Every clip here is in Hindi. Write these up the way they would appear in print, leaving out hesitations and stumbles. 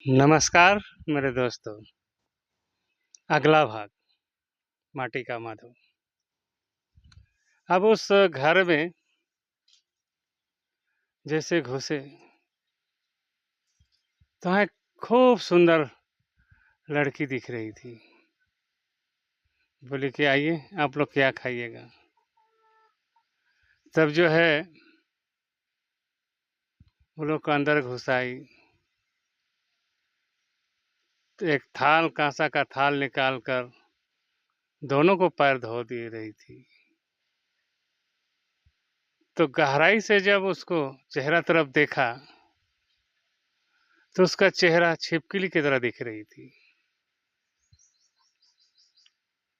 नमस्कार मेरे दोस्तों। अगला भाग माटी का माधव। अब उस घर में जैसे घुसे तो वहाँ एक खूब सुंदर लड़की दिख रही थी। बोली कि आइए आप लोग क्या खाइएगा। तब जो है वो लोग को अंदर घुसाई तो एक थाल कांसा का थाल निकाल कर दोनों को पैर धो दे रही थी। तो गहराई से जब उसको चेहरा तरफ देखा तो उसका चेहरा छिपकली की तरह दिख रही थी।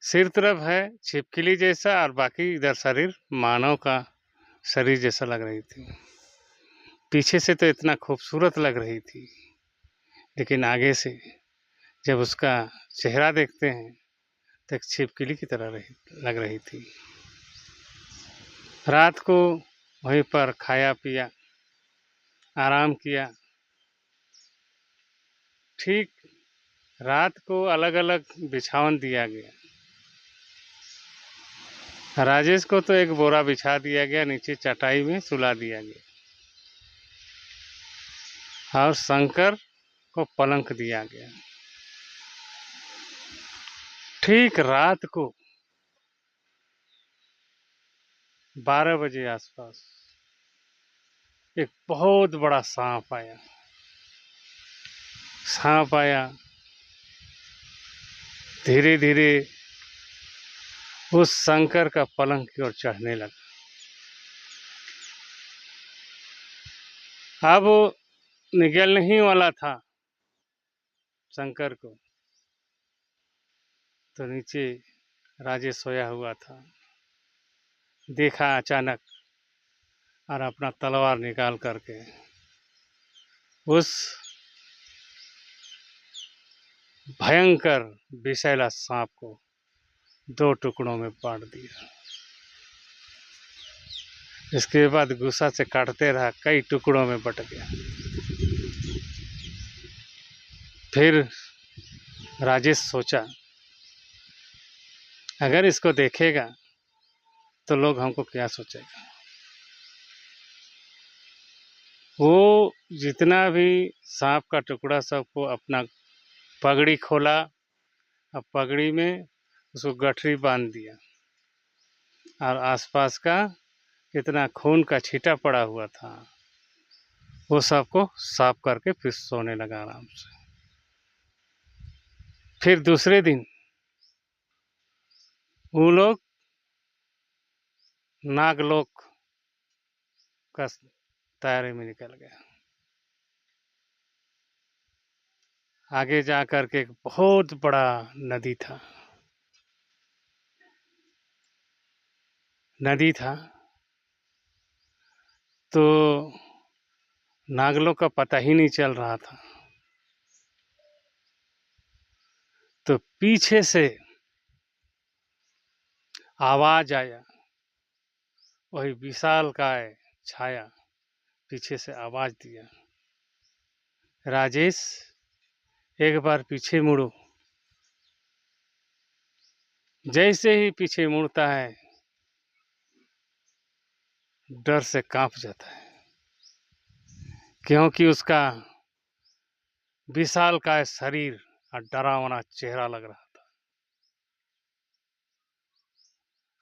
सिर तरफ है छिपकली जैसा और बाकी इधर शरीर मानव का शरीर जैसा लग रही थी। पीछे से तो इतना खूबसूरत लग रही थी, लेकिन आगे से जब उसका चेहरा देखते हैं तो एक छिपकली की तरह लग रही थी। रात को वहीं पर खाया पिया, आराम किया। ठीक रात को अलग अलग बिछावन दिया गया। राजेश को तो एक बोरा बिछा दिया गया, नीचे चटाई में सुला दिया गया और शंकर को पलंग दिया गया। ठीक रात को 12 बजे आसपास एक बहुत बड़ा सांप आया। धीरे धीरे उस शंकर का पलंग की ओर चढ़ने लगा। अब वो निगलने ही वाला था शंकर को, तो नीचे राजेश सोया हुआ था। देखा अचानक और अपना तलवार निकाल करके उस भयंकर विषैला सांप को 2 टुकड़ों में बांट दिया। इसके बाद गुस्सा से काटते रहा, कई टुकड़ों में बट गया। फिर राजेश सोचा अगर इसको देखेगा तो लोग हमको क्या सोचेगा। वो जितना भी सांप का टुकड़ा सबको अपना पगड़ी खोला, अब पगड़ी में उसको गठरी बांध दिया और आसपास का कितना खून का छींटा पड़ा हुआ था वो सबको साफ करके फिर सोने लगा आराम से। फिर दूसरे दिन वो लोग नागलोक का तैयारी में निकल गया। आगे जा कर के एक बहुत बड़ा नदी था। तो नागलोक का पता ही नहीं चल रहा था। तो पीछे से आवाज आया, वही विशालकाय छाया पीछे से आवाज दिया, राजेश एक बार पीछे मुड़ो। जैसे ही पीछे मुड़ता है डर से कांप जाता है, क्योंकि उसका विशालकाय शरीर और डरावना चेहरा लग रहा था।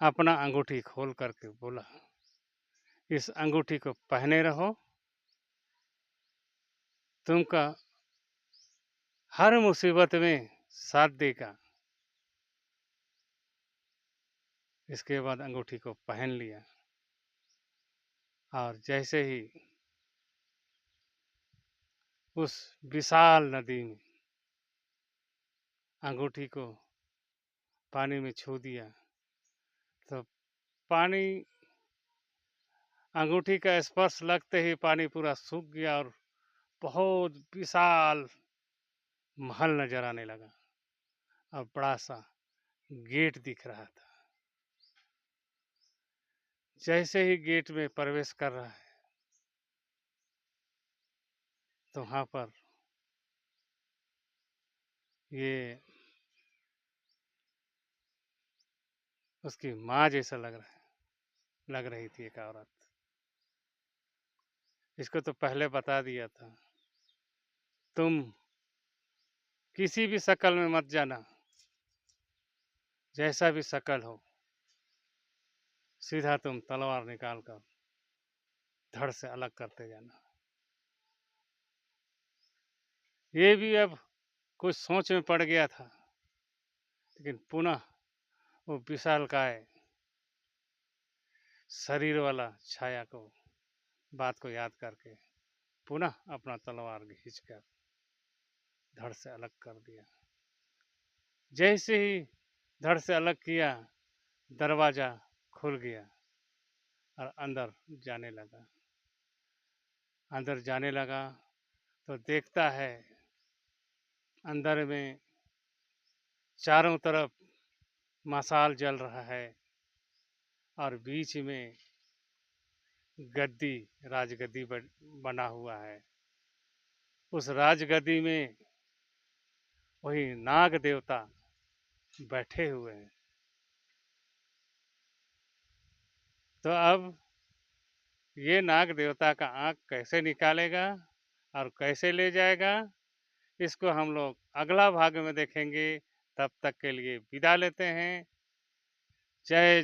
अपना अंगूठी खोल करके बोला, इस अंगूठी को पहने रहो, तुमका हर मुसीबत में साथ देगा। इसके बाद अंगूठी को पहन लिया और जैसे ही उस विशाल नदी में अंगूठी को पानी में छू दिया तो पानी, अंगूठी का स्पर्श लगते ही पानी पूरा सूख गया और बहुत विशाल महल नजर आने लगा और बड़ा सा गेट दिख रहा था। जैसे ही गेट में प्रवेश कर रहा है तो वहां पर ये उसकी माँ जैसा लग रही थी एक औरत। इसको तो पहले बता दिया था, तुम किसी भी शक्ल में मत जाना, जैसा भी शक्ल हो, सीधा तुम तलवार निकाल कर धड़ से अलग करते जाना। ये भी अब कुछ सोच में पड़ गया था, लेकिन पुनः वो विशालकाय शरीर वाला छाया को बात को याद करके पुनः अपना तलवार खींचकर धड़ से अलग कर दिया। जैसे ही धड़ से अलग किया, दरवाजा खुल गया और जाने लगा अंदर जाने लगा तो देखता है अंदर में चारों तरफ मशाल जल रहा है और बीच में गद्दी, राजगद्दी बना हुआ है। उस राजगद्दी में वही नाग देवता बैठे हुए हैं। तो अब ये नाग देवता का आंख कैसे निकालेगा और कैसे ले जाएगा, इसको हम लोग अगला भाग में देखेंगे। तब तक के लिए विदा लेते हैं। जय